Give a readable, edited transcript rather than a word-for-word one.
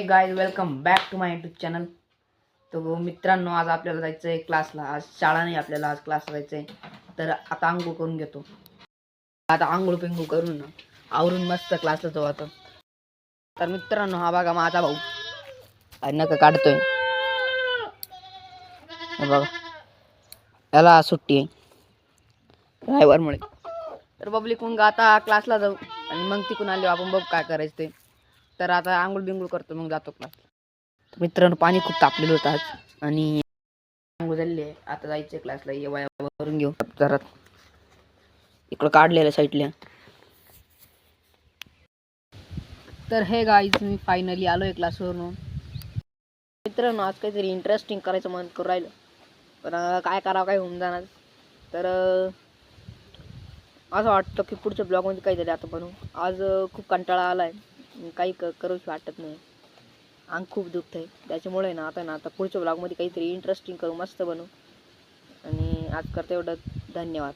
Guys, welcome back to my YouTube channel. तर मित्रांनो, आज आपल्याला जायचं आहे क्लासला. आज शाळा नाही, आपल्याला आज क्लासला जायचं आहे. तर आता आंघोळ करून घेतो. आता आंघोळ पिंघोळ करून आवरून मस्त क्लासला जाऊ आता. तर मित्रांनो, हा बघा माझा भाऊ नका काढतोय. बघा, याला सुट्टी आहे ड्रायव्हरमुळे. तर पब्लिक मग आता क्लासला जाऊ आणि मग तिकून आले आपण बघ काय करायचं ते. तर आता आंघोळ बिंघोळ करतो, मग जातो क्लास. मित्रांनो, पाणी खूप तापलेलं होतं आज आणि आंघोळ झाली आहे. आता जायचं क्लासला. ये वया भरून घेऊ जरा इकडं काढलेलं साईडला. तर हे गाईज, मी फायनली आलोय क्लासवरून. मित्रांनो, आज काहीतरी इंटरेस्टिंग करायचं मन करून राहिलं, पण काय करावं काय होऊन जाणार. तर असं वाटतं की पुढच्या ब्लॉगमध्ये काहीतरी आता बनवू. आज खूप कंटाळा आलाय, काही करूच वाटत नाही. अंग खूप दुखत आहे, त्याच्यामुळे ना आता पुढच्या ब्लॉगमध्ये काहीतरी इंटरेस्टिंग करू, मस्त बनवू. आणि आज करतो एवढं. धन्यवाद.